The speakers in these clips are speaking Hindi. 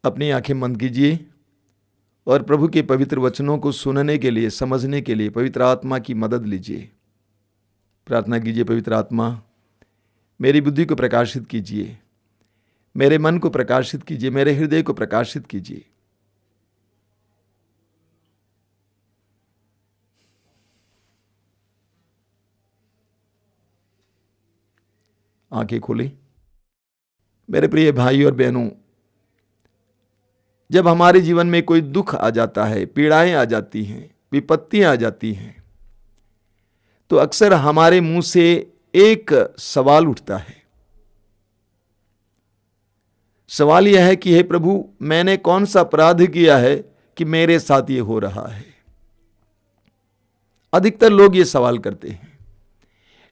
अपनी आंखें बंद कीजिए और प्रभु के पवित्र वचनों को सुनने के लिए, समझने के लिए पवित्र आत्मा की मदद लीजिए। प्रार्थना कीजिए, पवित्र आत्मा मेरी बुद्धि को प्रकाशित कीजिए, मेरे मन को प्रकाशित कीजिए, मेरे हृदय को प्रकाशित कीजिए। आंखें खोलें। मेरे प्रिय भाई और बहनों, जब हमारे जीवन में कोई दुख आ जाता है, पीड़ाएं आ जाती हैं, विपत्तियां आ जाती हैं, तो अक्सर हमारे मुंह से एक सवाल उठता है। सवाल यह है कि हे प्रभु, मैंने कौन सा अपराध किया है कि मेरे साथ ये हो रहा है। अधिकतर लोग ये सवाल करते हैं,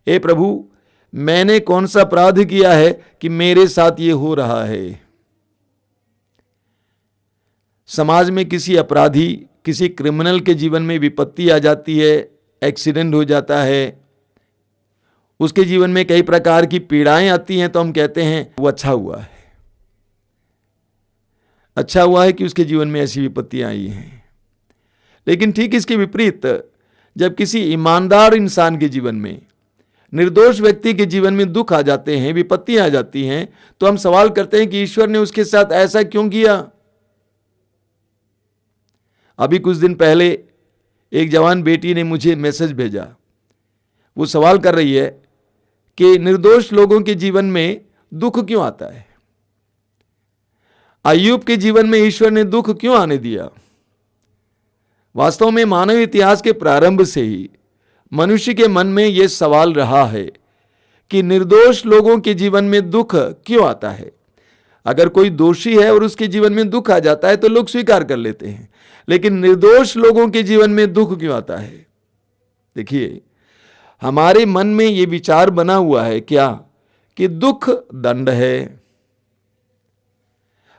हे प्रभु, मैंने कौन सा अपराध किया है कि मेरे साथ ये हो रहा है। समाज में किसी अपराधी, किसी क्रिमिनल के जीवन में विपत्ति आ जाती है, एक्सीडेंट हो जाता है, उसके जीवन में कई प्रकार की पीड़ाएं आती हैं, तो हम कहते हैं वो अच्छा हुआ है, अच्छा हुआ है कि उसके जीवन में ऐसी विपत्तियां आई हैं। लेकिन ठीक इसके विपरीत, जब किसी ईमानदार इंसान के जीवन में, निर्दोष व्यक्ति के जीवन में दुख आ जाते हैं, विपत्तियां आ जाती हैं, तो हम सवाल करते हैं कि ईश्वर ने उसके साथ ऐसा क्यों किया। अभी कुछ दिन पहले एक जवान बेटी ने मुझे मैसेज भेजा। वो सवाल कर रही है कि निर्दोष लोगों के जीवन में दुख क्यों आता है। अय्यूब के जीवन में ईश्वर ने दुख क्यों आने दिया। वास्तव में मानव इतिहास के प्रारंभ से ही मनुष्य के मन में यह सवाल रहा है कि निर्दोष लोगों के जीवन में दुख क्यों आता है। अगर कोई दोषी है और उसके जीवन में दुख आ जाता है तो लोग स्वीकार कर लेते हैं, लेकिन निर्दोष लोगों के जीवन में दुख क्यों आता है। देखिए, हमारे मन में यह विचार बना हुआ है क्या कि दुख दंड है।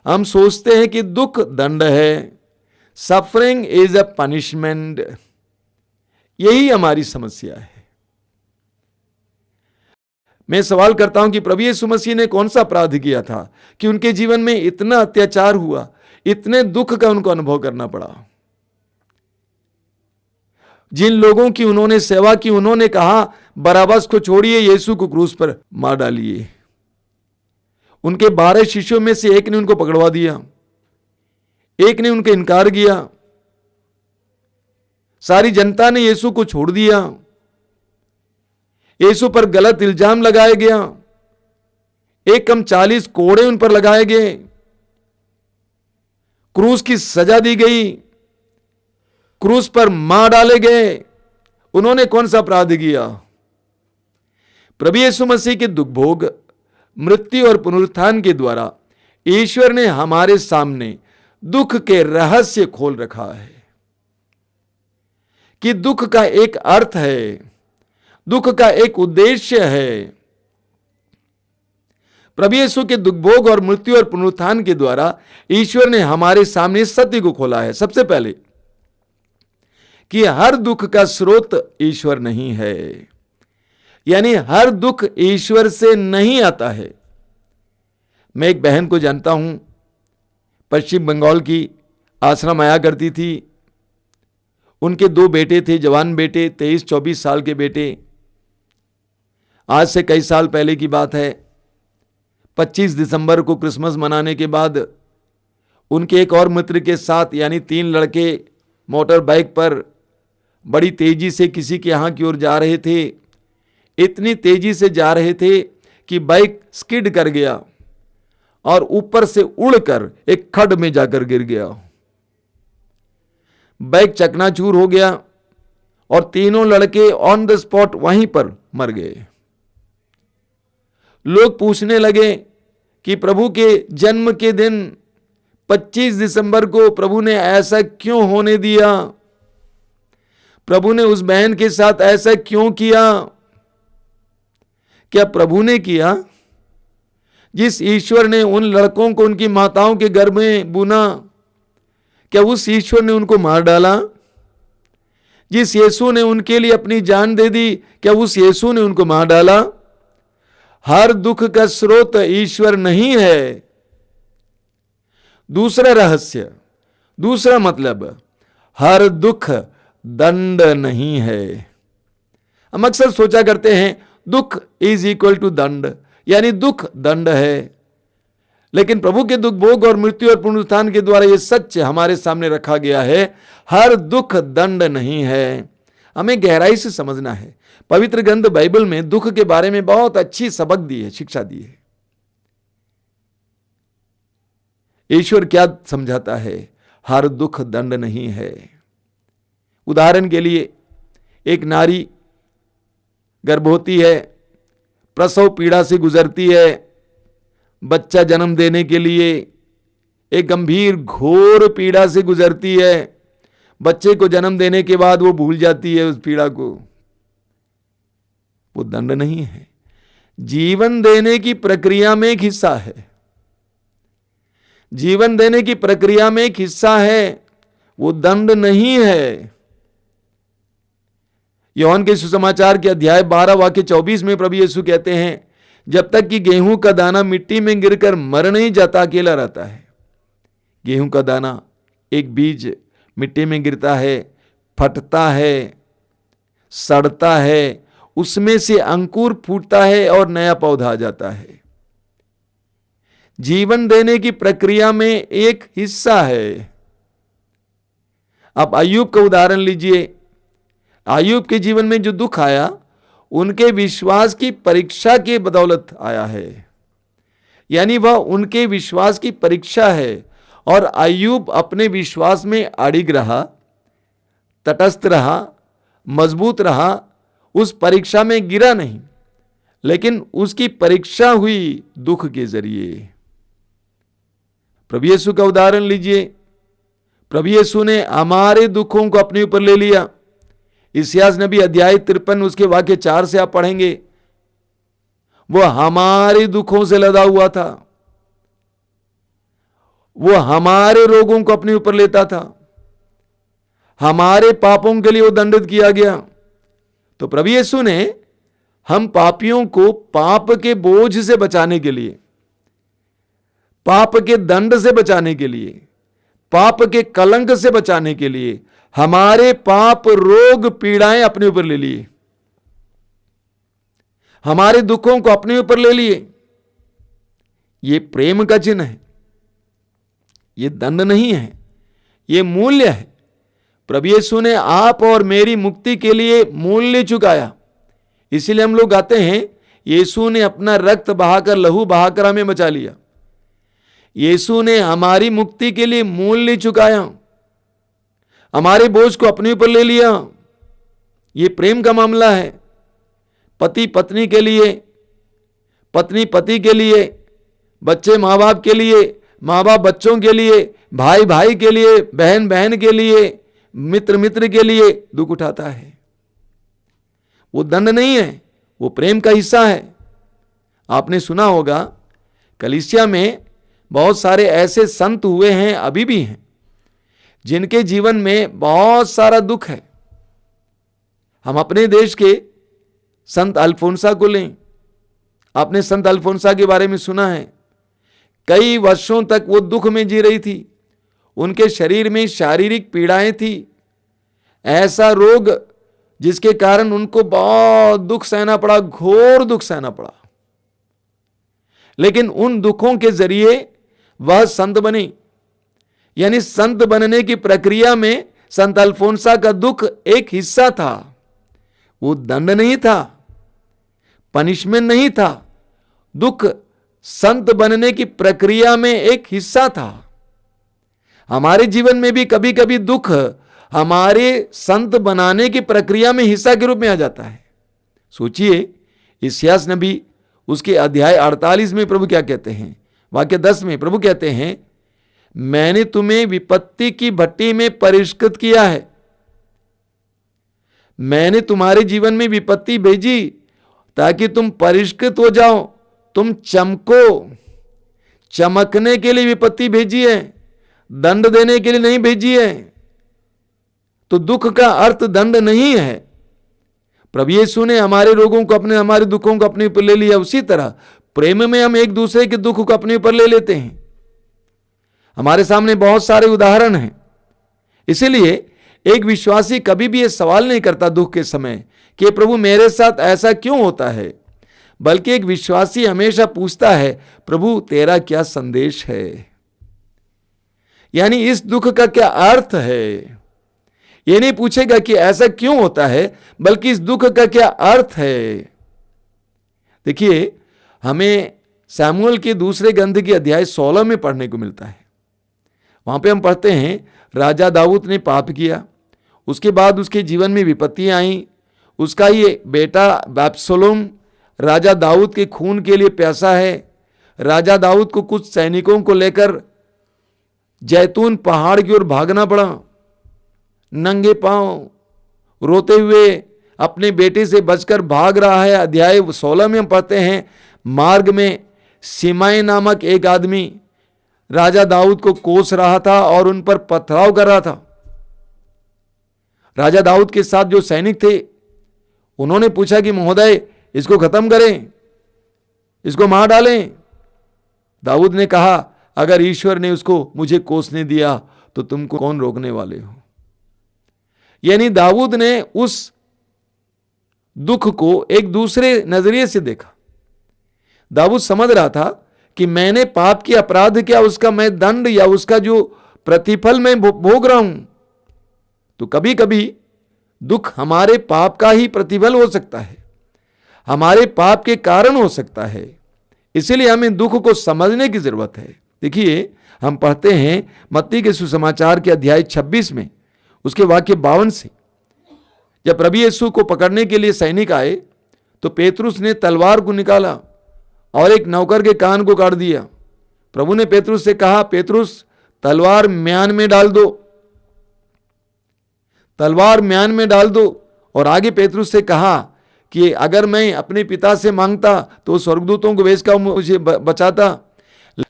हम सोचते हैं कि दुख दंड है, सफरिंग इज अ पनिशमेंट। यही हमारी समस्या है। मैं सवाल करता हूं कि प्रभु यीशु मसीह ने कौन सा अपराध किया था कि उनके जीवन में इतना अत्याचार हुआ, इतने दुख का उनको अनुभव करना पड़ा। जिन लोगों की उन्होंने सेवा की, उन्होंने कहा बराबस को छोड़िए, यीशु को क्रूस पर मार डालिए। उनके 12 शिष्यों में से एक ने उनको पकड़वा दिया, एक ने उनका इनकार किया। सारी जनता ने यीशु को छोड़ दिया। यीशु पर गलत इल्जाम लगाया गया। एक कम 40 कोड़े उन पर लगाए गए। क्रूस की सजा दी गई। क्रूस पर मार डाले गए। उन्होंने कौन सा अपराध किया। प्रभु यीशु मसीह के दुख भोग, मृत्यु और पुनरुत्थान के द्वारा ईश्वर ने हमारे सामने दुख के रहस्य खोल रखा है कि दुख का एक अर्थ है, दुख का एक उद्देश्य है। प्रभु यीशु के दुख भोग और मृत्यु और पुनरुत्थान के द्वारा ईश्वर ने हमारे सामने सत्य को खोला है। सबसे पहले कि हर दुख का स्रोत ईश्वर नहीं है, यानी हर दुख ईश्वर से नहीं आता है। मैं एक बहन को जानता हूं, पश्चिम बंगाल की, आश्रम आया करती थी। उनके 2 बेटे थे, जवान बेटे, 23-24 साल के बेटे। आज से कई साल पहले की बात है। 25 दिसंबर को क्रिसमस मनाने के बाद उनके एक और मित्र के साथ, यानी 3 लड़के मोटर बाइक पर बड़ी तेजी से किसी के यहां की ओर जा रहे थे। इतनी तेजी से जा रहे थे कि बाइक स्किड कर गया और ऊपर से उड़कर एक खड्ड में जाकर गिर गया। बाइक चकनाचूर हो गया और तीनों लड़के ऑन द स्पॉट वहीं पर मर गए। लोग पूछने लगे कि प्रभु के जन्म के दिन 25 दिसंबर को प्रभु ने ऐसा क्यों होने दिया। प्रभु ने उस बहन के साथ ऐसा क्यों किया। क्या प्रभु ने किया? जिस ईश्वर ने उन लड़कों को उनकी माताओं के गर्भ में बुना, क्या उस ईश्वर ने उनको मार डाला? जिस यीशु ने उनके लिए अपनी जान दे दी, क्या उस यीशु ने उनको मार डाला? हर दुख का स्रोत ईश्वर नहीं है। दूसरा रहस्य, दूसरा मतलब, हर दुख दंड नहीं है। हम अक्सर सोचा करते हैं दुख इज इक्वल टू दंड, यानी दुख दंड है। लेकिन प्रभु के दुख भोग और मृत्यु और पुनरुत्थान के द्वारा यह सत्य हमारे सामने रखा गया है, हर दुख दंड नहीं है। हमें गहराई से समझना है। पवित्र ग्रंथ बाइबल में दुख के बारे में बहुत अच्छी सबक दी है, शिक्षा दी है। ईश्वर क्या समझाता है? हर दुख दंड नहीं है। उदाहरण के लिए, एक नारी गर्भवती है, प्रसव पीड़ा से गुजरती है, बच्चा जन्म देने के लिए एक गंभीर घोर पीड़ा से गुजरती है। बच्चे को जन्म देने के बाद वो भूल जाती है उस पीड़ा को। वो दंड नहीं है। जीवन देने की प्रक्रिया में एक हिस्सा है। जीवन देने की प्रक्रिया में एक हिस्सा है, वो दंड नहीं है। यूहन्ना के सुसमाचार के अध्याय 12 वाक्य 24 में प्रभु यीशु कहते हैं, जब तक कि गेहूं का दाना मिट्टी में गिरकर मर नहीं जाता, अकेला रहता है। गेहूं का दाना, एक बीज मिट्टी में गिरता है, फटता है, सड़ता है, उसमें से अंकुर फूटता है और नया पौधा आ जाता है। जीवन देने की प्रक्रिया में एक हिस्सा है। अब अय्यूब का उदाहरण लीजिए। अय्यूब के जीवन में जो दुख आया, उनके विश्वास की परीक्षा के बदौलत आया है, यानी वह उनके विश्वास की परीक्षा है। और अय्यूब अपने विश्वास में अडिग रहा, तटस्थ रहा, मजबूत रहा, उस परीक्षा में गिरा नहीं, लेकिन उसकी परीक्षा हुई दुख के जरिए। प्रभु यीशु का उदाहरण लीजिए। प्रभु यीशु ने हमारे दुखों को अपने ऊपर ले लिया। इस्यास नबी अध्याय 53 उसके वाक्य 4 से आप पढ़ेंगे, वो हमारे दुखों से लदा हुआ था, वो हमारे रोगों को अपने ऊपर लेता था, हमारे पापों के लिए वो दंडित किया गया। तो प्रभु यीशु ने हम पापियों को पाप के बोझ से बचाने के लिए, पाप के दंड से बचाने के लिए, पाप के कलंक से बचाने के लिए हमारे पाप, रोग, पीड़ाएं अपने ऊपर ले लिए, हमारे दुखों को अपने ऊपर ले लिए। यह प्रेम का चिन्ह है, यह दंड नहीं है, यह मूल्य है। प्रभु यीशु ने आप और मेरी मुक्ति के लिए मूल्य चुकाया। इसीलिए हम लोग गाते हैं, यीशु ने अपना रक्त बहाकर, लहू बहाकर हमें बचा लिया। यीशु ने हमारी मुक्ति के लिए मूल्य चुकाया, हमारे बोझ को अपने ऊपर ले लिया। यह प्रेम का मामला है। पति पत्नी के लिए, पत्नी पति के लिए, बच्चे माँ बाप के लिए, माँ बाप बच्चों के लिए, भाई भाई के लिए, बहन बहन के लिए, मित्र मित्र के लिए दुख उठाता है। वो दंड नहीं है, वो प्रेम का हिस्सा है। आपने सुना होगा, कलीसिया में बहुत सारे ऐसे संत हुए हैं, अभी भी हैं, जिनके जीवन में बहुत सारा दुख है। हम अपने देश के संत अल्फोंसा को लें। आपने संत अल्फोंसा के बारे में सुना है। कई वर्षों तक वो दुख में जी रही थी। उनके शरीर में शारीरिक पीड़ाएं थी, ऐसा रोग जिसके कारण उनको बहुत दुख सहना पड़ा, घोर दुख सहना पड़ा। लेकिन उन दुखों के जरिए वह संत बनी। यानी संत बनने की प्रक्रिया में संत अल्फोंसा का दुख एक हिस्सा था। वो दंड नहीं था, पनिशमेंट नहीं था। दुख संत बनने की प्रक्रिया में एक हिस्सा था। हमारे जीवन में भी कभी कभी दुख हमारे संत बनाने की प्रक्रिया में हिस्सा के रूप में आ जाता है। सोचिए, इस्यास नबी उसके अध्याय 48 में प्रभु क्या कहते हैं? वाक्य 10 में प्रभु कहते हैं, मैंने तुम्हें विपत्ति की भट्टी में परिष्कृत किया है। मैंने तुम्हारे जीवन में विपत्ति भेजी ताकि तुम परिष्कृत हो जाओ, तुम चमको। चमकने के लिए विपत्ति भेजी है, दंड देने के लिए नहीं भेजी है। तो दुख का अर्थ दंड नहीं है। प्रभु यीशु ने हमारे रोगों को अपने, हमारे दुखों को अपने ऊपर ले लिया। उसी तरह प्रेम में हम एक दूसरे के दुख को अपने ऊपर ले लेते हैं। हमारे सामने बहुत सारे उदाहरण हैं। इसीलिए एक विश्वासी कभी भी ये सवाल नहीं करता दुख के समय कि प्रभु मेरे साथ ऐसा क्यों होता है, बल्कि एक विश्वासी हमेशा पूछता है, प्रभु तेरा क्या संदेश है, यानी इस दुख का क्या अर्थ है। ये नहीं पूछेगा कि ऐसा क्यों होता है, बल्कि इस दुख का क्या अर्थ है। देखिए, हमें शमूएल के दूसरे ग्रंथ की अध्याय 16 में पढ़ने को मिलता है। वहां पे हम पढ़ते हैं, राजा दाऊद ने पाप किया, उसके बाद उसके जीवन में विपत्तियां आई। उसका ये बेटा अबशालोम राजा दाऊद के खून के लिए प्यासा है। राजा दाऊद को कुछ सैनिकों को लेकर जैतून पहाड़ की ओर भागना पड़ा। नंगे पांव रोते हुए अपने बेटे से बचकर भाग रहा है। अध्याय 16 में हम पढ़ते हैं, मार्ग में सिमाई नामक एक आदमी राजा दाऊद को कोस रहा था और उन पर पथराव कर रहा था। राजा दाऊद के साथ जो सैनिक थे उन्होंने पूछा कि महोदय, इसको खत्म करें, इसको मार डालें। दाऊद ने कहा, अगर ईश्वर ने उसको मुझे कोसने दिया तो तुमको कौन रोकने वाले हो। यानी दाऊद ने उस दुख को एक दूसरे नजरिए से देखा। दाऊद समझ रहा था कि मैंने पाप की अपराध किया, उसका मैं दंड या उसका जो प्रतिफल मैं भोग रहा हूं। तो कभी कभी दुख हमारे पाप का ही प्रतिफल हो सकता है, हमारे पाप के कारण हो सकता है। इसीलिए हमें दुख को समझने की जरूरत है। देखिए, हम पढ़ते हैं मत्ती के सुसमाचार के अध्याय 26 में उसके वाक्य 52 से, जब प्रभु यीशु को पकड़ने के लिए सैनिक आए तो पेतरुस ने तलवार को निकाला और एक नौकर के कान को काट दिया। प्रभु ने पेतरुस से कहा, पेतरुस तलवार म्यान में डाल दो, तलवार म्यान में डाल दो। और आगे पेतरुस से कहा कि अगर मैं अपने पिता से मांगता तो स्वर्गदूतों को भेजकर मुझे बचाता,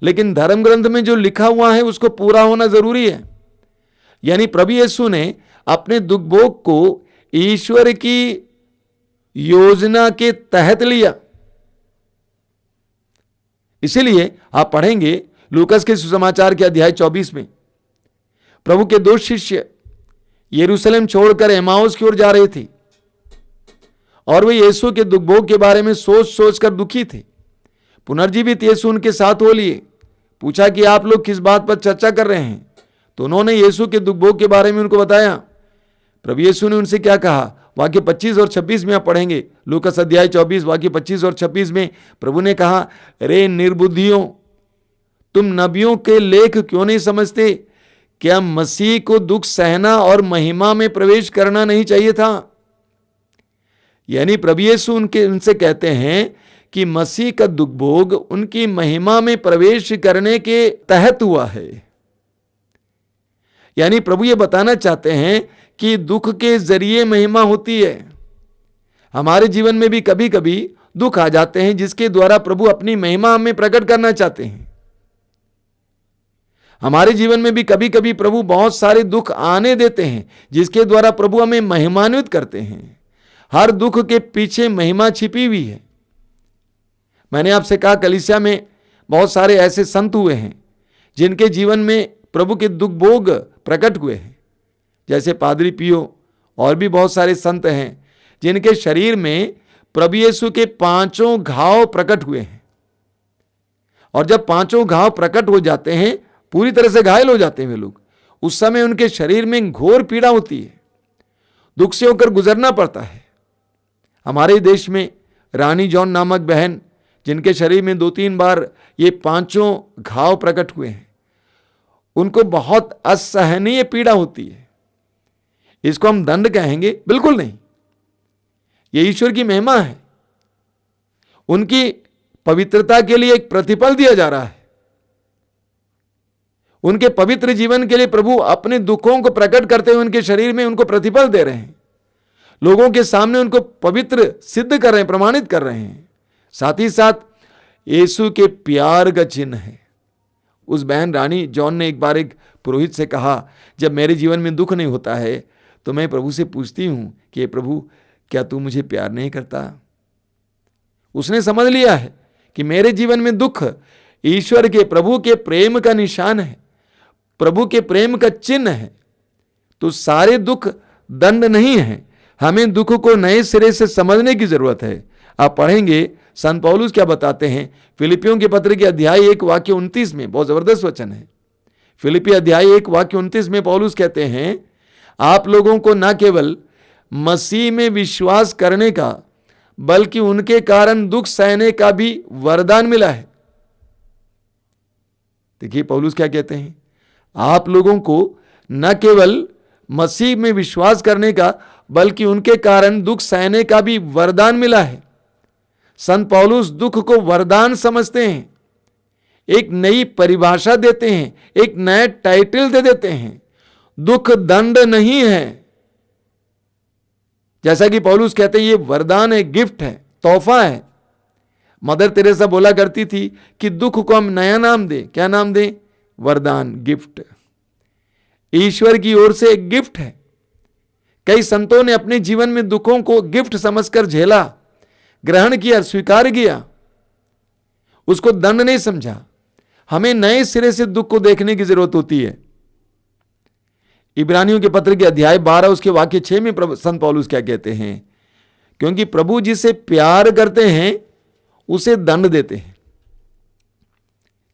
लेकिन धर्म ग्रंथ में जो लिखा हुआ है उसको पूरा होना जरूरी है। यानी प्रभु यीशु ने अपने दुख भोग को ईश्वर की योजना के तहत लिया। इसीलिए आप पढ़ेंगे लूकस के सुसमाचार के अध्याय 24 में, प्रभु के 2 शिष्य यरूशलेम छोड़कर एमाउस की ओर जा रहे थे और वे यीशु के दुख भोग के बारे में सोच सोच कर दुखी थे। पुनर्जीवित यीशु उनके साथ हो लिए। पूछा कि आप लोग किस बात पर चर्चा कर रहे हैं, तो उन्होंने यीशु के दुख भोग के बारे में उनको बताया। प्रभु यीशु ने उनसे क्या कहा, वाक्य 25 और 26 में आप पढ़ेंगे। लूकस अध्याय 24 वाक्य 25 और 26 में प्रभु ने कहा, रे निर्बुद्धियों, तुम नबियों के लेख क्यों नहीं समझते? क्या मसीह को दुख सहना और महिमा में प्रवेश करना नहीं चाहिए था? यानी प्रभु यीशु उनसे कहते हैं कि मसीह का दुख भोग उनकी महिमा में प्रवेश करने के तहत हुआ है। यानी प्रभु ये बताना चाहते हैं कि दुख के जरिए महिमा होती है। हमारे जीवन में भी कभी कभी दुख आ जाते हैं जिसके द्वारा प्रभु अपनी महिमा हमें प्रकट करना चाहते हैं। हमारे जीवन में भी कभी कभी प्रभु बहुत सारे दुख आने देते हैं जिसके द्वारा प्रभु हमें महिमान्वित करते हैं। हर दुख के पीछे महिमा छिपी हुई है। मैंने आपसे कहा, कलीसिया में बहुत सारे ऐसे संत हुए हैं जिनके जीवन में प्रभु के दुख भोग प्रकट हुए हैं, जैसे पादरी पियो और भी बहुत सारे संत हैं जिनके शरीर में प्रभु यीशु के 5 घाव प्रकट हुए हैं। और जब 5 घाव प्रकट हो जाते हैं, पूरी तरह से घायल हो जाते हैं वे लोग, उस समय उनके शरीर में घोर पीड़ा होती है, दुख से होकर गुजरना पड़ता है। हमारे देश में रानी जॉन नामक बहन, जिनके शरीर में 2-3 बार ये 5 घाव प्रकट हुए हैं, उनको बहुत असहनीय पीड़ा होती है। इसको हम दंड कहेंगे? बिल्कुल नहीं, ये ईश्वर की महिमा है। उनकी पवित्रता के लिए एक प्रतिफल दिया जा रहा है। उनके पवित्र जीवन के लिए प्रभु अपने दुखों को प्रकट करते हुए उनके शरीर में उनको प्रतिफल दे रहे हैं। लोगों के सामने उनको पवित्र सिद्ध कर रहे हैं, प्रमाणित कर रहे हैं। साथ ही साथ यीशु के प्यार का चिन्ह है। उस बहन रानी जॉन ने एक बार एक पुरोहित से कहा, जब मेरे जीवन में दुख नहीं होता है तो मैं प्रभु से पूछती हूं कि प्रभु, क्या तू मुझे प्यार नहीं करता? उसने समझ लिया है कि मेरे जीवन में दुख ईश्वर के, प्रभु के प्रेम का निशान है। प्रभु के प्रेम का चिन्ह है, तो सारे दुख दंड नहीं है। हमें दुख को नए सिरे से समझने की जरूरत है। आप पढ़ेंगे संत पौलुस क्या बताते हैं फिलिपियों के पत्र के अध्याय 1 वाक्य 29 में, बहुत जबरदस्त वचन है। फिलिपी अध्याय 1 वाक्य 29 में पौलुस कहते हैं, आप लोगों को न केवल मसीह में विश्वास करने का बल्कि उनके कारण दुख सहने का भी वरदान मिला है। देखिए पौलुस क्या कहते हैं, आप लोगों को न केवल मसीह में विश्वास करने का बल्कि उनके कारण दुख सहने का भी वरदान मिला है। संत पौलुस दुख को वरदान समझते हैं, एक नई परिभाषा देते हैं, एक नया टाइटल दे देते हैं। दुख दंड नहीं है, जैसा कि पौलुस कहते हैं ये वरदान है, गिफ्ट है, तोहफा है। मदर तेरेसा बोला करती थी कि दुख को हम नया नाम दें। क्या नाम दें? वरदान, गिफ्ट। ईश्वर की ओर से एक गिफ्ट है। कई संतों ने अपने जीवन में दुखों को गिफ्ट समझकर झेला, ग्रहण किया, स्वीकार किया, उसको दंड नहीं समझा। हमें नए सिरे से दुख को देखने की जरूरत होती है। इब्रानियों के पत्र के अध्याय 12 उसके वाक्य 6 में संत पौलुस क्या कहते हैं, क्योंकि प्रभु जिसे प्यार करते हैं उसे दंड देते हैं।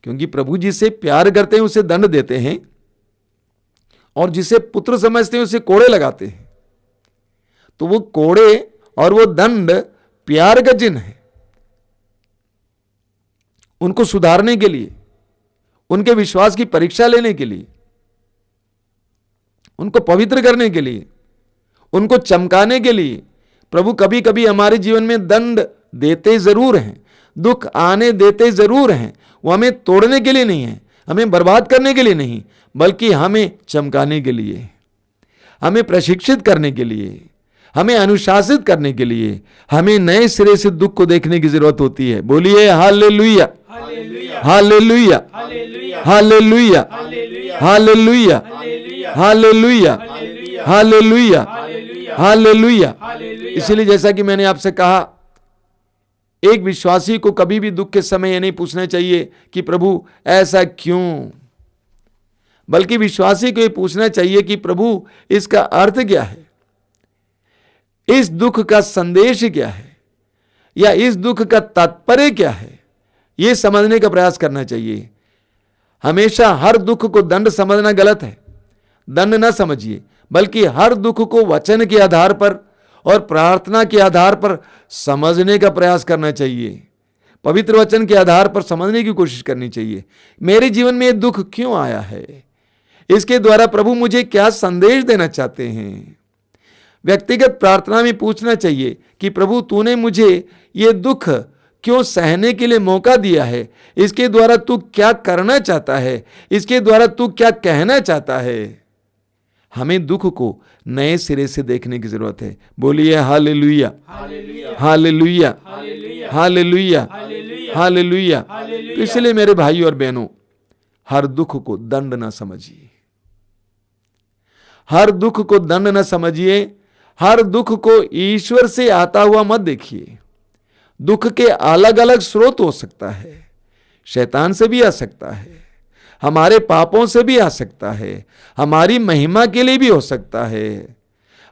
क्योंकि प्रभु जिसे प्यार करते हैं उसे दंड देते हैं, और जिसे पुत्र समझते हैं उसे कोड़े लगाते हैं। तो वो कोड़े और वो दंड प्यार का चिन्ह है। उनको सुधारने के लिए, उनके विश्वास की परीक्षा लेने के लिए, उनको पवित्र करने के लिए, उनको चमकाने के लिए प्रभु कभी कभी हमारे जीवन में दंड देते जरूर हैं, दुख आने देते जरूर हैं। वो हमें तोड़ने के लिए नहीं है, हमें बर्बाद करने के लिए नहीं, बल्कि हमें चमकाने के लिए, हमें प्रशिक्षित करने के लिए, हमें अनुशासित करने के लिए, हमें नए सिरे से दुख को देखने की जरूरत होती है। बोलिए hallelujah, hallelujah, hallelujah, hallelujah, hallelujah, hallelujah, hallelujah. इसलिए जैसा कि मैंने आपसे कहा, एक विश्वासी को कभी भी दुख के समय यह नहीं पूछना चाहिए कि प्रभु ऐसा क्यों, बल्कि विश्वासी को यह पूछना चाहिए कि प्रभु इसका अर्थ क्या है, इस दुख का संदेश क्या है, या इस दुख का तात्पर्य क्या है, यह समझने का प्रयास करना चाहिए। हमेशा हर दुख को दंड समझना गलत है। दंड ना समझिए, बल्कि हर दुख को वचन के आधार पर और प्रार्थना के आधार पर समझने का प्रयास करना चाहिए। पवित्र वचन के आधार पर समझने की कोशिश करनी चाहिए। मेरे जीवन में यह दुख क्यों आया है, इसके द्वारा प्रभु मुझे क्या संदेश देना चाहते हैं। व्यक्तिगत प्रार्थना में पूछना चाहिए कि प्रभु तूने मुझे ये दुख क्यों सहने के लिए मौका दिया है, इसके द्वारा तू क्या करना चाहता है, इसके द्वारा तू क्या कहना चाहता है। हमें दुख को नए सिरे से देखने की जरूरत है। बोलिए हालेलुया, हालेलुया, हालेलुया, हालेलुया। तो इसलिए मेरे भाई और बहनों, हर दुख को दंड ना समझिए, हर दुख को दंड ना समझिए, हर दुख को ईश्वर से आता हुआ मत देखिए। दुख के अलग अलग स्रोत हो सकता है, शैतान से भी आ सकता है, हमारे पापों से भी आ सकता है, हमारी महिमा के लिए भी हो सकता है,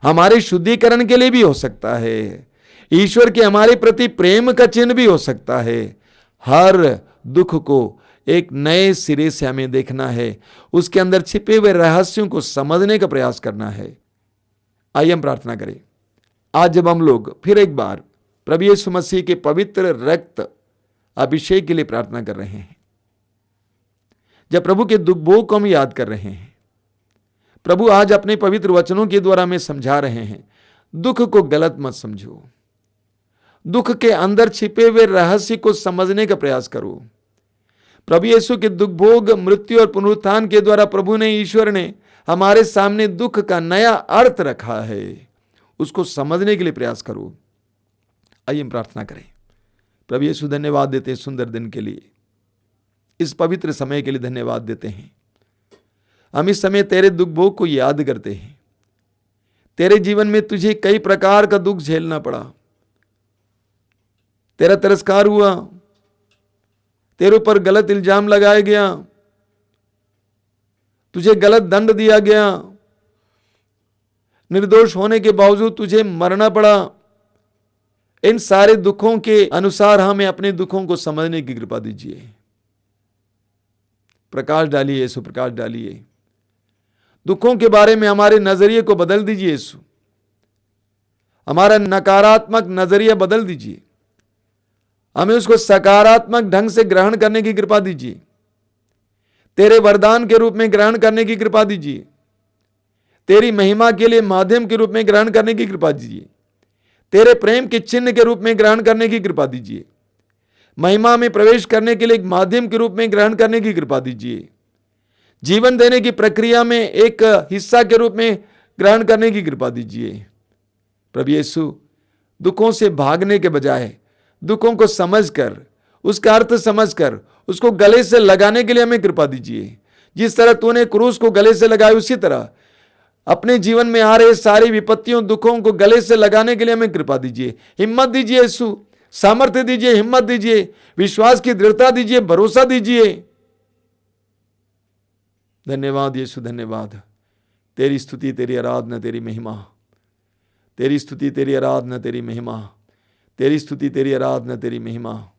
हमारे शुद्धिकरण के लिए भी हो सकता है, ईश्वर के हमारे प्रति प्रेम का चिन्ह भी हो सकता है। हर दुख को एक नए सिरे से हमें देखना है, उसके अंदर छिपे हुए रहस्यों को समझने का प्रयास करना है। आइए हम प्रार्थना करें। आज जब हम लोग फिर एक बार प्रभु यीशु मसीह के पवित्र रक्त अभिषेक के लिए प्रार्थना कर रहे हैं, जब प्रभु के दुख भोग को हम याद कर रहे हैं, प्रभु आज अपने पवित्र वचनों के द्वारा हमें समझा रहे हैं, दुख को गलत मत समझो, दुख के अंदर छिपे हुए रहस्य को समझने का प्रयास करो। प्रभु यीशु के दुख भोग, मृत्यु और पुनरुत्थान के द्वारा प्रभु ने, ईश्वर ने हमारे सामने दुख का नया अर्थ रखा है, उसको समझने के लिए प्रयास करो। आइए हम प्रार्थना करें। प्रभु यीशु धन्यवाद देते हैं सुंदर दिन के लिए, इस पवित्र समय के लिए धन्यवाद देते हैं। हम इस समय तेरे दुख भोग को याद करते हैं। तेरे जीवन में तुझे कई प्रकार का दुख झेलना पड़ा, तेरा तिरस्कार हुआ, तेरे ऊपर गलत इल्जाम लगाया गया, तुझे गलत दंड दिया गया, निर्दोष होने के बावजूद तुझे मरना पड़ा। इन सारे दुखों के अनुसार हमें अपने दुखों को समझने की कृपा दीजिए। प्रकाश डालिए यीशु, प्रकाश डालिए। दुखों के बारे में हमारे नजरिए को बदल दीजिए यीशु। हमारा नकारात्मक नजरिया बदल दीजिए, हमें उसको सकारात्मक ढंग से ग्रहण करने की कृपा दीजिए। तेरे वरदान के रूप में ग्रहण करने की कृपा दीजिए। तेरी महिमा के लिए माध्यम के रूप में ग्रहण करने की कृपा दीजिए। तेरे प्रेम के चिन्ह के रूप में ग्रहण करने की कृपा दीजिए। महिमा में प्रवेश करने के लिए एक माध्यम के रूप में ग्रहण करने की कृपा दीजिए। जीवन देने की प्रक्रिया में एक हिस्सा के रूप में ग्रहण करने की कृपा दीजिए। प्रभु यीशु, दुखों से भागने के बजाय दुखों को समझकर, उसका अर्थ समझकर उसको गले से लगाने के लिए हमें कृपा दीजिए। जिस तरह तूने क्रूस को गले से लगाया, उसी तरह अपने जीवन में आ रहे सारी विपत्तियों, दुखों को गले से लगाने के लिए हमें कृपा दीजिए। हिम्मत दीजिए यीशु, सामर्थ्य दीजिए, हिम्मत दीजिए, विश्वास की दृढ़ता दीजिए, भरोसा दीजिए। धन्यवाद यीशु, धन्यवाद। तेरी स्तुति, तेरी आराधना, तेरी महिमा। तेरी स्तुति, तेरी आराधना, तेरी महिमा। तेरी स्तुति, तेरी आराधना, तेरी महिमा।